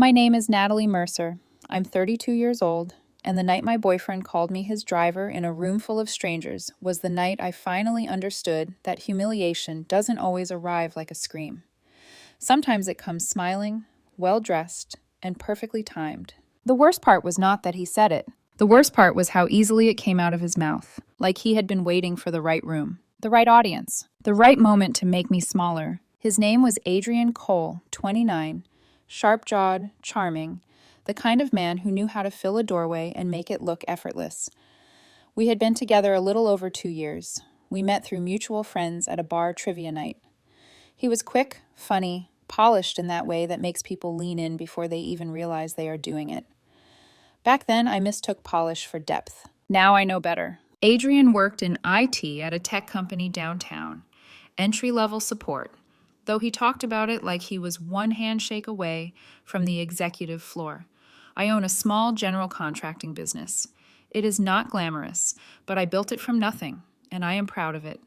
My name is Natalie Mercer. I'm 32 years old, and the night my boyfriend called me his driver in a room full of strangers was the night I finally understood that humiliation doesn't always arrive like a scream. Sometimes it comes smiling, well-dressed, and perfectly timed. The worst part was not that he said it. The worst part was how easily it came out of his mouth, like he had been waiting for the right room, the right audience, the right moment to make me smaller. His name was Adrian Cole, 29, sharp-jawed, charming, the kind of man who knew how to fill a doorway and make it look effortless. We had been together a little over 2 years. We met through mutual friends at a bar trivia night. He was quick, funny, polished in that way that makes people lean in before they even realize they are doing it. Back then, I mistook polish for depth. Now I know better. Adrian worked in IT at a tech company downtown, entry-level support, though he talked about it like he was one handshake away from the executive floor. I own a small general contracting business. It is not glamorous, but I built it from nothing, and I am proud of it.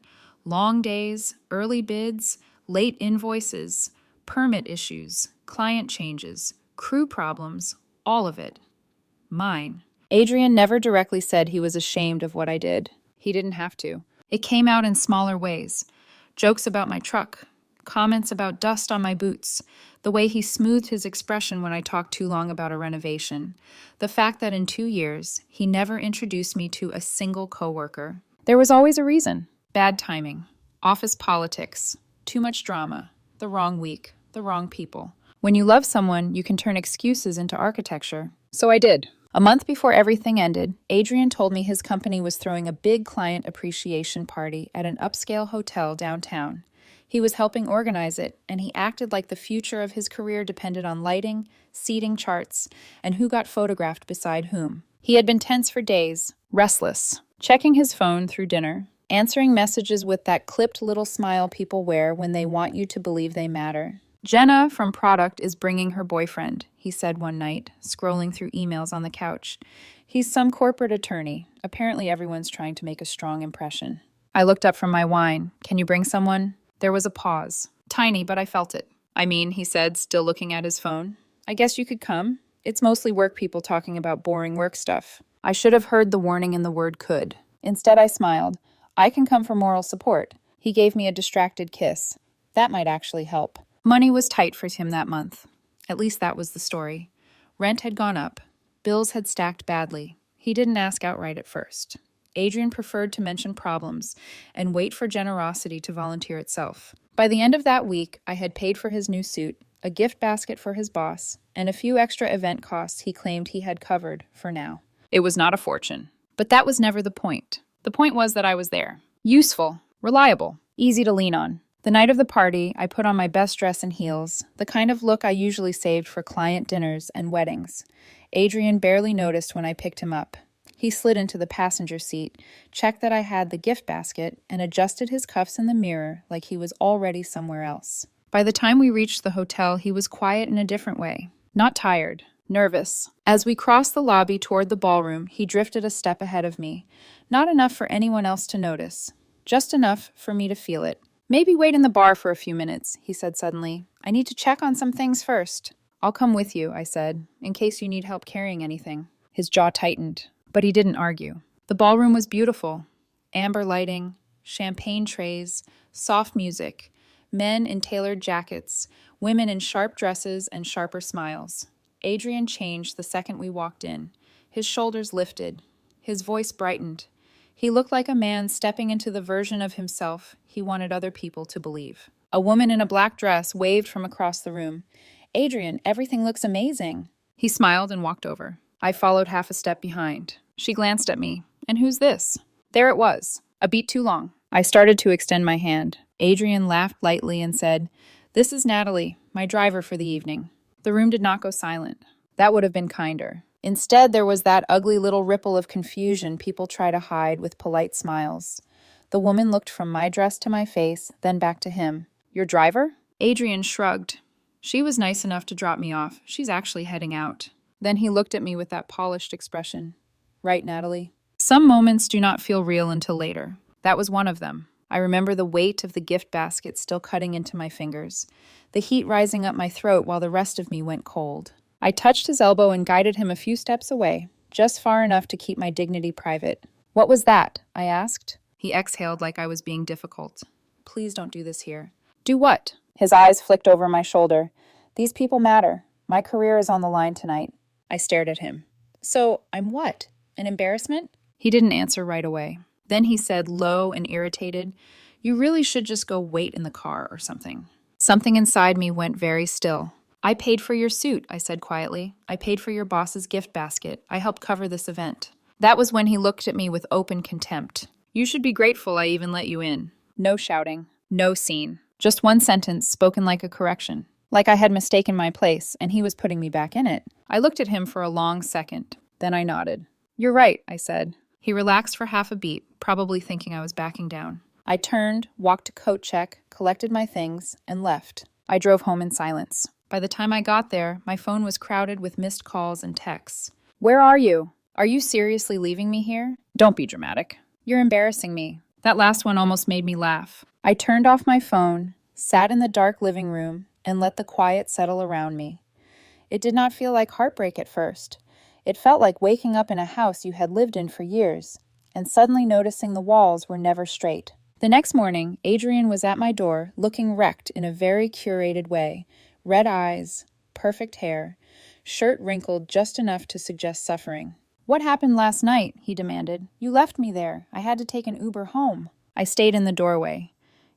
Long days, early bids, late invoices, permit issues, client changes, crew problems, all of it. Mine. Adrian never directly said he was ashamed of what I did. He didn't have to. It came out in smaller ways. Jokes about my truck, comments about dust on my boots, the way he smoothed his expression when I talked too long about a renovation, the fact that in 2 years, he never introduced me to a single coworker. There was always a reason. Bad timing, office politics, too much drama, the wrong week, the wrong people. When you love someone, you can turn excuses into architecture. So I did. A month before everything ended, Adrian told me his company was throwing a big client appreciation party at an upscale hotel downtown. He was helping organize it, and he acted like the future of his career depended on lighting, seating charts, and who got photographed beside whom. He had been tense for days, restless, checking his phone through dinner, answering messages with that clipped little smile people wear when they want you to believe they matter. Jenna from Product is bringing her boyfriend, he said one night, scrolling through emails on the couch. He's some corporate attorney. Apparently everyone's trying to make a strong impression. I looked up from my wine. Can you bring someone? There was a pause. Tiny, but I felt it. I mean, he said, still looking at his phone. I guess you could come. It's mostly work people talking about boring work stuff. I should have heard the warning in the word could. Instead, I smiled. I can come for moral support. He gave me a distracted kiss. That might actually help. Money was tight for him that month. At least that was the story. Rent had gone up. Bills had stacked badly. He didn't ask outright at first. Adrian preferred to mention problems and wait for generosity to volunteer itself. By the end of that week, I had paid for his new suit, a gift basket for his boss, and a few extra event costs he claimed he had covered for now. It was not a fortune. But that was never the point. The point was that I was there. Useful, reliable, easy to lean on. The night of the party, I put on my best dress and heels, the kind of look I usually saved for client dinners and weddings. Adrian barely noticed when I picked him up. He slid into the passenger seat, checked that I had the gift basket, and adjusted his cuffs in the mirror like he was already somewhere else. By the time we reached the hotel, he was quiet in a different way. Not tired, nervous. As we crossed the lobby toward the ballroom, he drifted a step ahead of me. Not enough for anyone else to notice. Just enough for me to feel it. Maybe wait in the bar for a few minutes, he said suddenly. I need to check on some things first. I'll come with you, I said, in case you need help carrying anything. His jaw tightened, but he didn't argue. The ballroom was beautiful. Amber lighting, champagne trays, soft music, men in tailored jackets, women in sharp dresses and sharper smiles. Adrian changed the second we walked in. His shoulders lifted. His voice brightened. He looked like a man stepping into the version of himself he wanted other people to believe. A woman in a black dress waved from across the room. Adrian, everything looks amazing. He smiled and walked over. I followed half a step behind. She glanced at me. And who's this? There it was. A beat too long. I started to extend my hand. Adrian laughed lightly and said, This is Natalie, my driver for the evening. The room did not go silent. That would have been kinder. Instead, there was that ugly little ripple of confusion people try to hide with polite smiles. The woman looked from my dress to my face, then back to him. Your driver? Adrian shrugged. She was nice enough to drop me off. She's actually heading out. Then he looked at me with that polished expression. Right, Natalie? Some moments do not feel real until later. That was one of them. I remember the weight of the gift basket still cutting into my fingers, the heat rising up my throat while the rest of me went cold. I touched his elbow and guided him a few steps away, just far enough to keep my dignity private. "What was that?" I asked. He exhaled like I was being difficult. "Please don't do this here." "Do what?" His eyes flicked over my shoulder. "These people matter. My career is on the line tonight." I stared at him. "So, I'm what? An embarrassment?" He didn't answer right away. Then he said, low and irritated, "You really should just go wait in the car or something." Something inside me went very still. "I paid for your suit," I said quietly. "I paid for your boss's gift basket. I helped cover this event." That was when he looked at me with open contempt. "You should be grateful I even let you in." No shouting. No scene. Just one sentence spoken like a correction. Like I had mistaken my place, and he was putting me back in it. I looked at him for a long second. Then I nodded. "You're right," I said. He relaxed for half a beat, probably thinking I was backing down. I turned, walked to coat check, collected my things, and left. I drove home in silence. By the time I got there, my phone was crowded with missed calls and texts. "Where are you? Are you seriously leaving me here? Don't be dramatic. You're embarrassing me." That last one almost made me laugh. I turned off my phone, sat in the dark living room, and let the quiet settle around me. It did not feel like heartbreak at first. It felt like waking up in a house you had lived in for years, and suddenly noticing the walls were never straight. The next morning, Adrian was at my door, looking wrecked in a very curated way. Red eyes, perfect hair, shirt wrinkled just enough to suggest suffering. "What happened last night?" he demanded. "You left me there. I had to take an Uber home." I stayed in the doorway.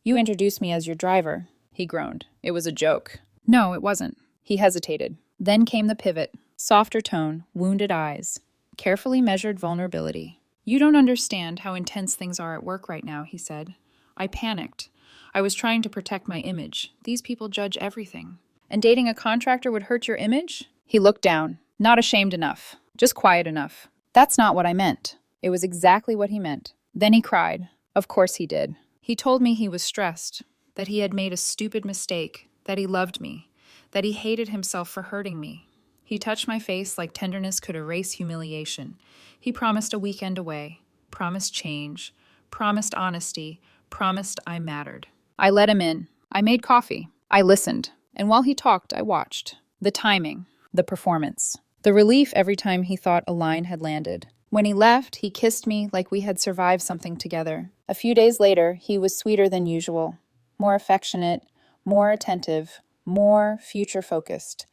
"You introduced me as your driver," he groaned. "It was a joke." "No, it wasn't." He hesitated. Then came the pivot. Softer tone, wounded eyes, carefully measured vulnerability. "You don't understand how intense things are at work right now," he said. "I panicked. I was trying to protect my image. These people judge everything." "And dating a contractor would hurt your image?" He looked down. Not ashamed enough. Just quiet enough. "That's not what I meant." It was exactly what he meant. Then he cried. Of course he did. He told me he was stressed, that he had made a stupid mistake, that he loved me, that he hated himself for hurting me. He touched my face like tenderness could erase humiliation. He promised a weekend away, promised change, promised honesty, promised I mattered. I let him in. I made coffee. I listened. And while he talked, I watched. The timing, the performance, the relief every time he thought a line had landed. When he left, he kissed me like we had survived something together. A few days later, he was sweeter than usual, more affectionate, more attentive, more future-focused.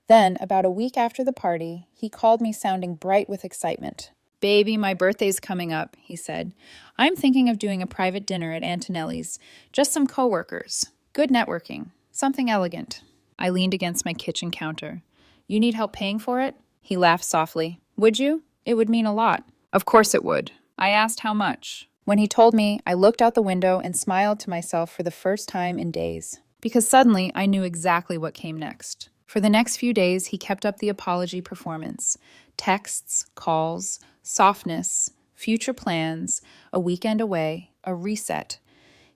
Then, about a week after the party, he called me sounding bright with excitement. "Baby, my birthday's coming up," he said. "I'm thinking of doing a private dinner at Antonelli's. Just some coworkers. Good networking. Something elegant." I leaned against my kitchen counter. "You need help paying for it?" He laughed softly. "Would you? It would mean a lot." Of course it would. I asked how much. When he told me, I looked out the window and smiled to myself for the first time in days. Because suddenly, I knew exactly what came next. For the next few days, he kept up the apology performance. Texts, calls, softness, future plans, a weekend away, a reset.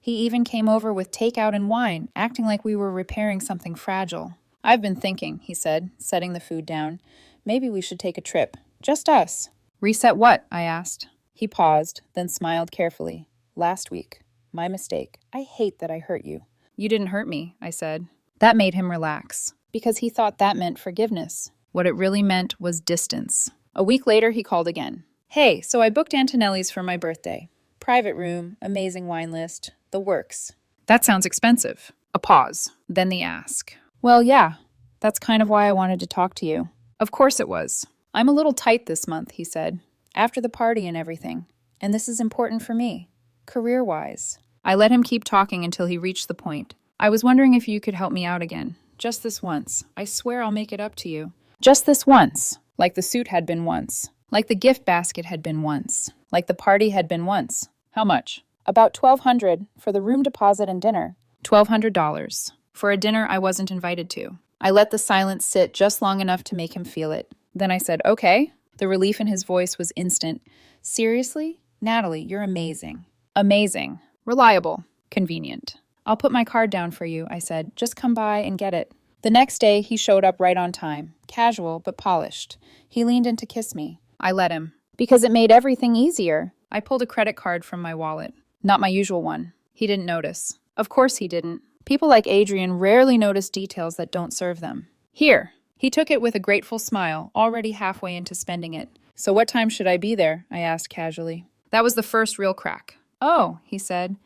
He even came over with takeout and wine, acting like we were repairing something fragile. "I've been thinking," he said, setting the food down. "Maybe we should take a trip. Just us." "Reset what?" I asked. He paused, then smiled carefully. "Last week. My mistake. I hate that I hurt you." "You didn't hurt me," I said. That made him relax, because he thought that meant forgiveness. What it really meant was distance. A week later, he called again. "Hey, so I booked Antonelli's for my birthday. Private room, amazing wine list, the works." "That sounds expensive." A pause, then the ask. "Well, yeah, that's kind of why I wanted to talk to you." Of course it was. "I'm a little tight this month," he said, "after the party and everything. And this is important for me, career-wise." I let him keep talking until he reached the point. "I was wondering if you could help me out again. Just this once. I swear I'll make it up to you." Just this once. Like the suit had been once. Like the gift basket had been once. Like the party had been once. "How much?" "About $1,200 for the room deposit and dinner." $1,200. For a dinner I wasn't invited to. I let the silence sit just long enough to make him feel it. Then I said, "Okay." The relief in his voice was instant. "Seriously? Natalie, you're amazing." Amazing. Reliable. Convenient. "I'll put my card down for you," I said. "Just come by and get it." The next day, he showed up right on time. Casual, but polished. He leaned in to kiss me. I let him. Because it made everything easier. I pulled a credit card from my wallet. Not my usual one. He didn't notice. Of course he didn't. People like Adrian rarely notice details that don't serve them. "Here." He took it with a grateful smile, already halfway into spending it. So what time should I be there? I asked casually. That was the first real crack. Oh, he said.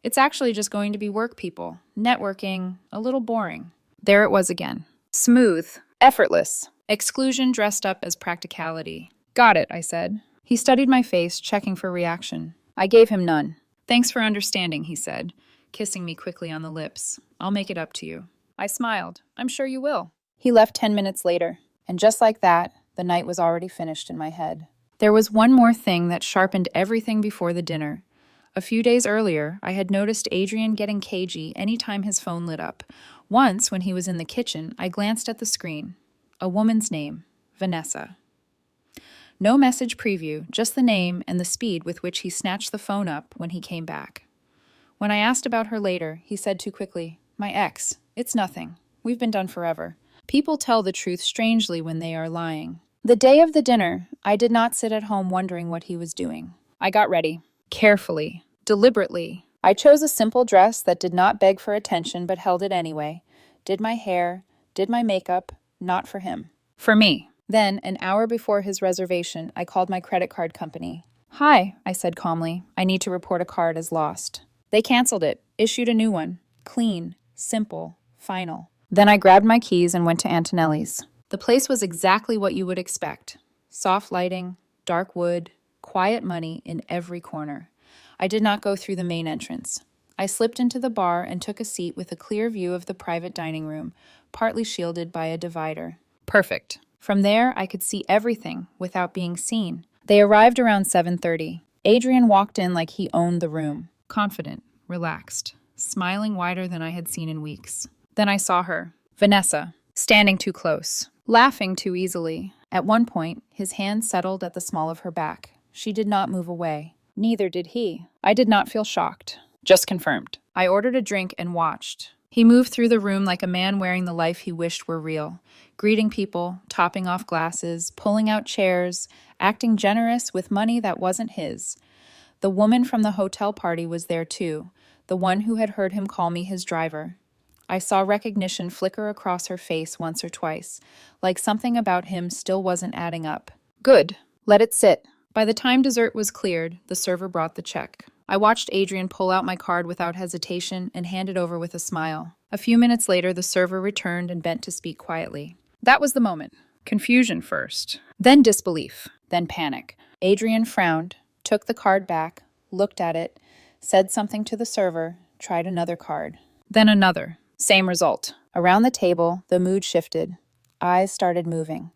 It's actually just going to be work people. Networking, a little boring. There it was again. Smooth. Effortless. Exclusion dressed up as practicality. Got it, I said. He studied my face, checking for reaction. I gave him none. Thanks for understanding, he said, kissing me quickly on the lips. I'll make it up to you. I smiled. I'm sure you will. He left 10 minutes later, and just like that, the night was already finished in my head. There was one more thing that sharpened everything before the dinner. A few days earlier, I had noticed Adrian getting cagey anytime his phone lit up. Once, when he was in the kitchen, I glanced at the screen. A woman's name, Vanessa. No message preview, just the name and the speed with which he snatched the phone up when he came back. When I asked about her later, he said too quickly, "My ex. It's nothing. We've been done forever." People tell the truth strangely when they are lying. The day of the dinner, I did not sit at home wondering what he was doing. I got ready. Carefully. Deliberately. I chose a simple dress that did not beg for attention but held it anyway. Did my hair, did my makeup, not for him. For me. Then, an hour before his reservation, I called my credit card company. "Hi," I said calmly. "I need to report a card as lost." They canceled it, issued a new one. Clean, simple, final. Then I grabbed my keys and went to Antonelli's. The place was exactly what you would expect. Soft lighting, dark wood, quiet money in every corner. I did not go through the main entrance. I slipped into the bar and took a seat with a clear view of the private dining room, partly shielded by a divider. Perfect. From there, I could see everything without being seen. They arrived around 7:30. Adrian walked in like he owned the room. Confident, relaxed, smiling wider than I had seen in weeks. Then I saw her, Vanessa, standing too close, laughing too easily. At one point, his hand settled at the small of her back. She did not move away. Neither did he. I did not feel shocked. Just confirmed. I ordered a drink and watched. He moved through the room like a man wearing the life he wished were real, greeting people, topping off glasses, pulling out chairs, acting generous with money that wasn't his. The woman from the hotel party was there too, the one who had heard him call me his driver. I saw recognition flicker across her face once or twice, like something about him still wasn't adding up. Good. Let it sit. By the time dessert was cleared, the server brought the check. I watched Adrian pull out my card without hesitation and hand it over with a smile. A few minutes later, the server returned and bent to speak quietly. That was the moment. Confusion first, then disbelief, then panic. Adrian frowned, took the card back, looked at it, said something to the server, tried another card. Then another. Same result. Around the table, the mood shifted. Eyes started moving.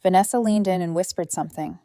Vanessa leaned in and whispered something.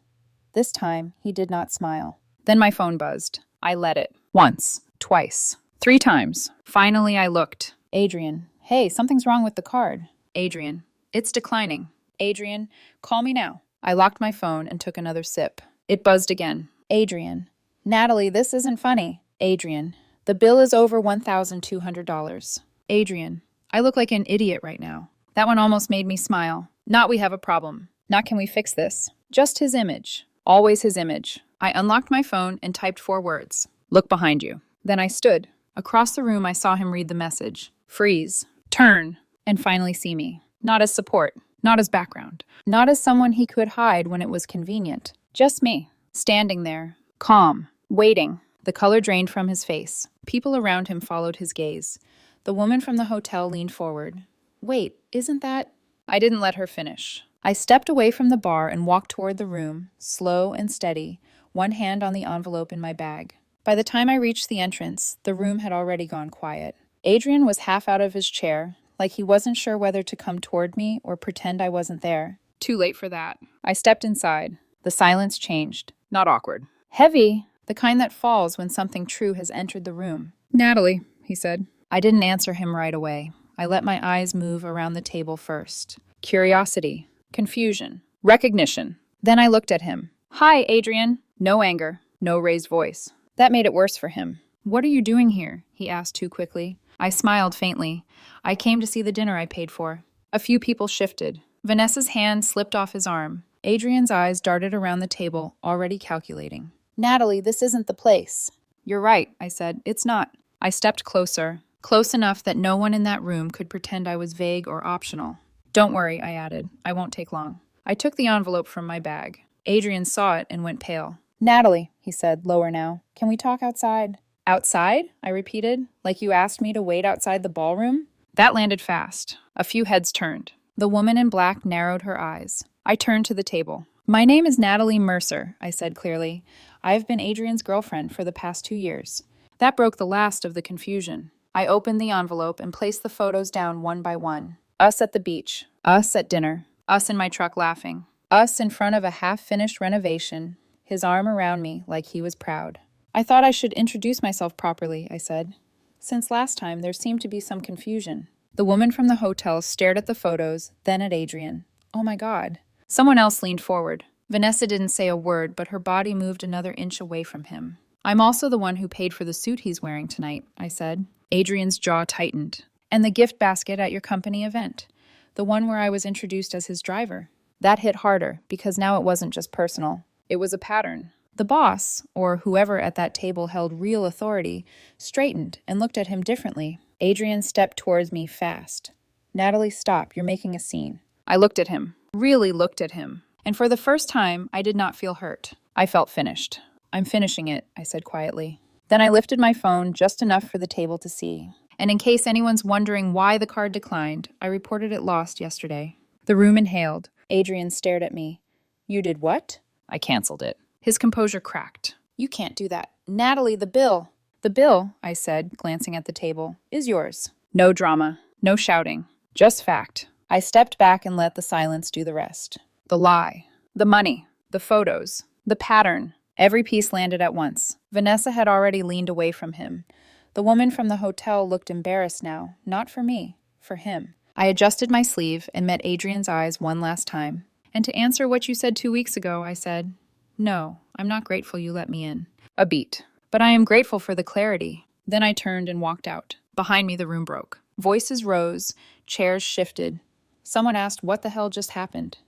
This time, he did not smile. Then my phone buzzed. I let it. Once. Twice. 3 times. Finally, I looked. Adrian. Hey, something's wrong with the card. Adrian. It's declining. Adrian. Call me now. I locked my phone and took another sip. It buzzed again. Adrian. Natalie, this isn't funny. Adrian. The bill is over $1,200. Adrian. I look like an idiot right now. That one almost made me smile. Not we have a problem. Not can we fix this. Just his image. Always his image. I unlocked my phone and typed 4 words. Look behind you. Then I stood. Across the room, I saw him read the message. Freeze. Turn. And finally see me. Not as support. Not as background. Not as someone he could hide when it was convenient. Just me. Standing there. Calm. Waiting. The color drained from his face. People around him followed his gaze. The woman from the hotel leaned forward. Wait, isn't that... I didn't let her finish. I stepped away from the bar and walked toward the room, slow and steady, one hand on the envelope in my bag. By the time I reached the entrance, the room had already gone quiet. Adrian was half out of his chair, like he wasn't sure whether to come toward me or pretend I wasn't there. Too late for that. I stepped inside. The silence changed. Not awkward. Heavy, the kind that falls when something true has entered the room. Natalie, he said. I didn't answer him right away. I let my eyes move around the table first. Curiosity. Confusion. Recognition. Then I looked at him. Hi, Adrian. No anger. No raised voice. That made it worse for him. What are you doing here? He asked too quickly. I smiled faintly. I came to see the dinner I paid for. A few people shifted. Vanessa's hand slipped off his arm. Adrian's eyes darted around the table, already calculating. Natalie, this isn't the place. You're right, I said. It's not. I stepped closer. Close enough that no one in that room could pretend I was vague or optional. Don't worry, I added. I won't take long. I took the envelope from my bag. Adrian saw it and went pale. Natalie, he said, lower now. Can we talk outside? Outside? I repeated, like you asked me to wait outside the ballroom? That landed fast. A few heads turned. The woman in black narrowed her eyes. I turned to the table. My name is Natalie Mercer, I said clearly. I have been Adrian's girlfriend for the past 2 years. That broke the last of the confusion. I opened the envelope and placed the photos down one by one. Us at the beach. Us at dinner. Us in my truck laughing. Us in front of a half-finished renovation, his arm around me like he was proud. I thought I should introduce myself properly, I said. Since last time, there seemed to be some confusion. The woman from the hotel stared at the photos, then at Adrian. Oh my God. Someone else leaned forward. Vanessa didn't say a word, but her body moved another inch away from him. I'm also the one who paid for the suit he's wearing tonight, I said. Adrian's jaw tightened. And the gift basket at your company event. The one where I was introduced as his driver. That hit harder, because now it wasn't just personal. It was a pattern. The boss, or whoever at that table held real authority, straightened and looked at him differently. Adrian stepped towards me fast. Natalie, stop. You're making a scene. I looked at him. Really looked at him. And for the first time, I did not feel hurt. I felt finished. I'm finishing it, I said quietly. Then I lifted my phone just enough for the table to see. And in case anyone's wondering why the card declined, I reported it lost yesterday. The room inhaled. Adrian stared at me. You did what? I canceled it. His composure cracked. You can't do that. Natalie, the bill. The bill, I said, glancing at the table, is yours. No drama. No shouting. Just fact. I stepped back and let the silence do the rest. The lie. The money. The photos. The pattern. Every piece landed at once. Vanessa had already leaned away from him. The woman from the hotel looked embarrassed now, not for me, for him. I adjusted my sleeve and met Adrian's eyes one last time. And to answer what you said 2 weeks ago, I said, no, I'm not grateful you let me in. A beat. But I am grateful for the clarity. Then I turned and walked out. Behind me, the room broke. Voices rose, chairs shifted. Someone asked what the hell just happened.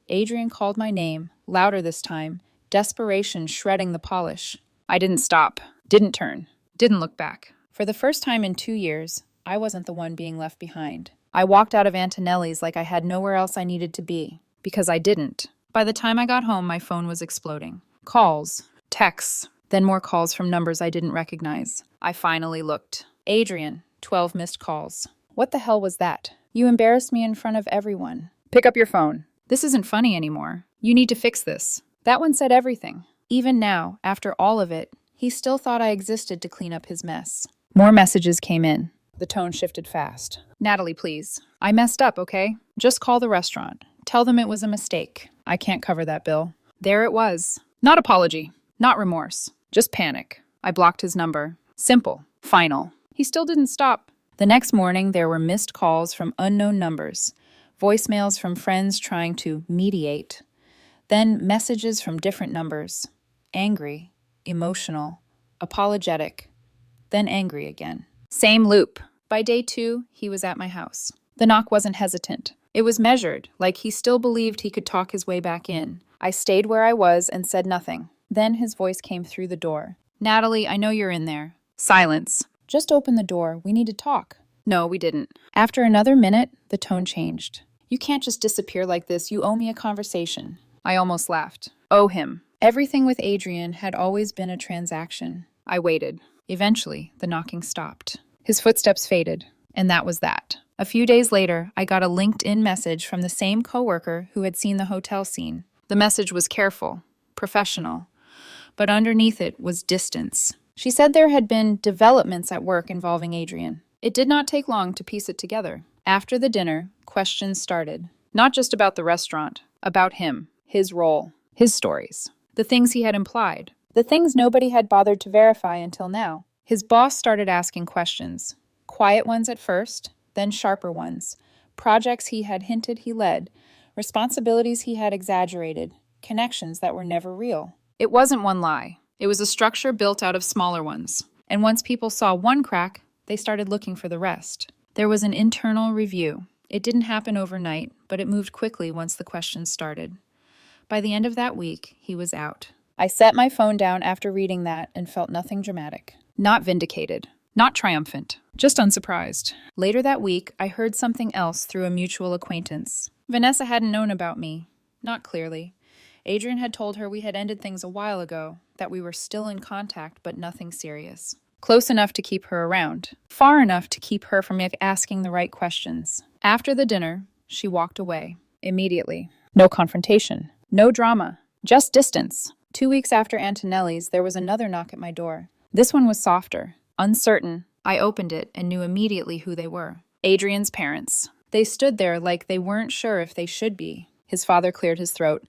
Adrian called my name, louder this time, desperation shredding the polish. I didn't stop, didn't turn, didn't look back. For the first time in 2 years, I wasn't the one being left behind. I walked out of Antonelli's like I had nowhere else I needed to be. Because I didn't. By the time I got home, my phone was exploding. Calls, texts, then more calls from numbers I didn't recognize. I finally looked. Adrian, 12 missed calls. What the hell was that? You embarrassed me in front of everyone. Pick up your phone. This isn't funny anymore. You need to fix this. That one said everything. Even now, after all of it, he still thought I existed to clean up his mess. More messages came in. The tone shifted fast. Natalie, please. I messed up, okay? Just call the restaurant. Tell them it was a mistake. I can't cover that bill. There it was. Not apology. Not remorse. Just panic. I blocked his number. Simple. Final. He still didn't stop. The next morning, there were missed calls from unknown numbers. Voicemails from friends trying to mediate. Then messages from different numbers. Angry. Emotional. Apologetic. Then angry again. Same loop. By day 2, he was at my house. The knock wasn't hesitant. It was measured, like he still believed he could talk his way back in. I stayed where I was and said nothing. Then his voice came through the door. Natalie, I know you're in there. Silence. Just open the door. We need to talk. No, we didn't. After another minute, the tone changed. You can't just disappear like this. You owe me a conversation. I almost laughed. Owe him. Everything with Adrian had always been a transaction. I waited. Eventually, the knocking stopped. His footsteps faded, and that was that. A few days later, I got a LinkedIn message from the same coworker who had seen the hotel scene. The message was careful, professional, but underneath it was distance. She said there had been developments at work involving Adrian. It did not take long to piece it together. After the dinner, questions started. Not just about the restaurant, about him, his role, his stories, the things he had implied, the things nobody had bothered to verify until now. His boss started asking questions. Quiet ones at first, then sharper ones. Projects he had hinted he led, responsibilities he had exaggerated, connections that were never real. It wasn't one lie. It was a structure built out of smaller ones. And once people saw one crack, they started looking for the rest. There was an internal review. It didn't happen overnight, but it moved quickly once the questions started. By the end of that week, he was out. I set my phone down after reading that and felt nothing dramatic. Not vindicated. Not triumphant. just unsurprised. Later that week, I heard something else through a mutual acquaintance. Vanessa hadn't known about me. Not clearly. Adrian had told her we had ended things a while ago, that we were still in contact but nothing serious. Close enough to keep her around. Far enough to keep her from asking the right questions. After the dinner, she walked away. Immediately. No confrontation. No drama. Just distance. 2 weeks after Antonelli's, there was another knock at my door. This one was softer. Uncertain. I opened it and knew immediately who they were. Adrian's parents. They stood there like they weren't sure if they should be. His father cleared his throat.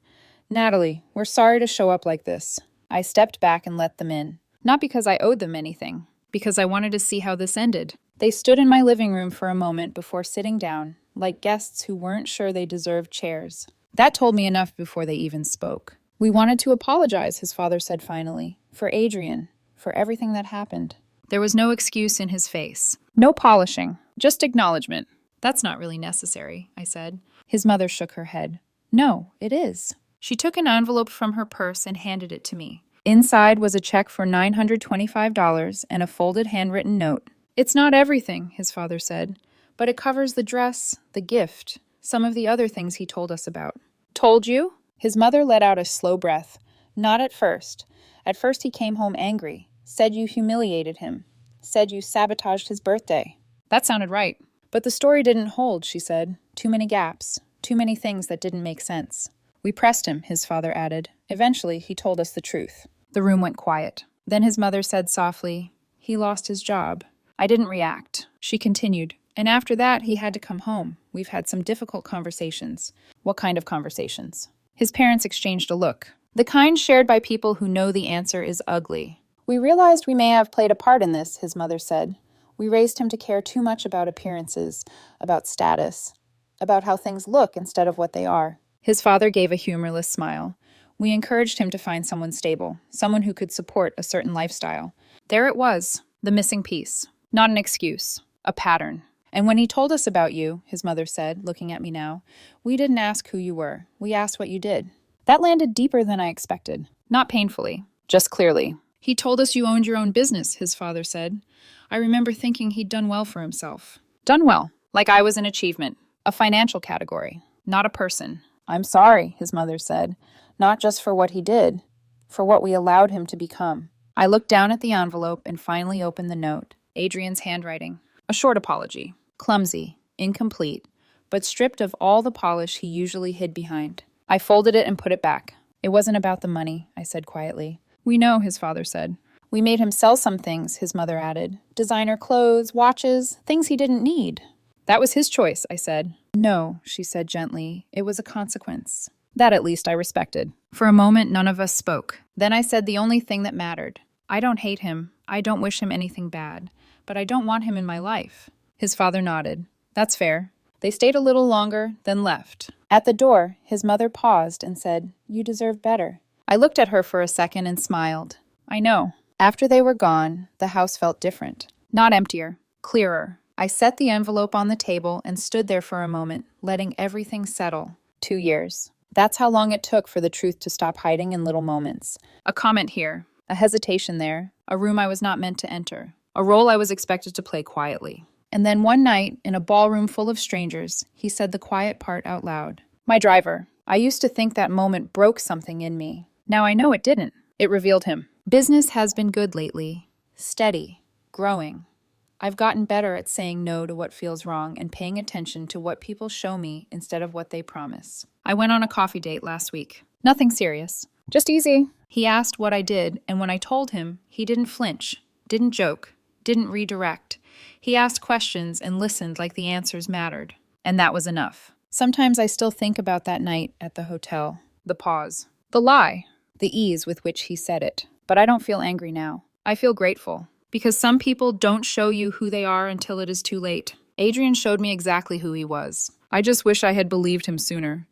"Natalie, we're sorry to show up like this." I stepped back and let them in. Not because I owed them anything, because I wanted to see how this ended. They stood in my living room for a moment before sitting down, like guests who weren't sure they deserved chairs. That told me enough before they even spoke. "We wanted to apologize," his father said finally, "for Adrian, for everything that happened." There was no excuse in his face. No polishing, just acknowledgement. "That's not really necessary," I said. His mother shook her head. "No, it is." She took an envelope from her purse and handed it to me. Inside was a check for $925 and a folded handwritten note. "It's not everything," his father said, "but it covers the dress, the gift, some of the other things he told us about." "Told you?" His mother let out a slow breath. "Not at first. At first he came home angry, said you humiliated him, said you sabotaged his birthday." That sounded right. "But the story didn't hold," she said. "Too many gaps, too many things that didn't make sense." "We pressed him," his father added. "Eventually, he told us the truth." The room went quiet. Then his mother said softly, "He lost his job." I didn't react. She continued, "And after that, he had to come home. We've had some difficult conversations." "What kind of conversations?" His parents exchanged a look. "The kind shared by people who know the answer is ugly." "We realized we may have played a part in this," his mother said. "We raised him to care too much about appearances, about status, about how things look instead of what they are." His father gave a humorless smile. "We encouraged him to find someone stable, someone who could support a certain lifestyle." There it was, the missing piece. Not an excuse, a pattern. "And when he told us about you," his mother said, looking at me now, "we didn't ask who you were. We asked what you did." That landed deeper than I expected. Not painfully, just clearly. "He told us you owned your own business," his father said. "I remember thinking he'd done well for himself." Done well, like I was an achievement, a financial category, not a person. "I'm sorry," his mother said, "not just for what he did, for what we allowed him to become." I looked down at the envelope and finally opened the note. Adrian's handwriting. A short apology. Clumsy, incomplete, but stripped of all the polish he usually hid behind. I folded it and put it back. "It wasn't about the money," I said quietly. "We know," his father said. "We made him sell some things," his mother added. "Designer clothes, watches, things he didn't need." "That was his choice," I said. "No," she said gently. "It was a consequence." That at least I respected. For a moment, none of us spoke. Then I said the only thing that mattered. "I don't hate him. I don't wish him anything bad. But I don't want him in my life." His father nodded. "That's fair." They stayed a little longer, then left. At the door, his mother paused and said, "You deserve better." I looked at her for a second and smiled. "I know." After they were gone, the house felt different. Not emptier, clearer. I set the envelope on the table and stood there for a moment, letting everything settle. 2 years. That's how long it took for the truth to stop hiding in little moments. A comment here, a hesitation there, a room I was not meant to enter, a role I was expected to play quietly. And then one night, in a ballroom full of strangers, he said the quiet part out loud. My driver. I used to think that moment broke something in me. Now I know it didn't. It revealed him. Business has been good lately. Steady. Growing. I've gotten better at saying no to what feels wrong and paying attention to what people show me instead of what they promise. I went on a coffee date last week. Nothing serious. Just easy. He asked what I did, and when I told him, he didn't flinch, didn't joke, didn't redirect. He asked questions and listened like the answers mattered. And that was enough. Sometimes I still think about that night at the hotel. The pause. The lie. The ease with which he said it. But I don't feel angry now. I feel grateful. Because some people don't show you who they are until it is too late. Adrian showed me exactly who he was. I just wish I had believed him sooner.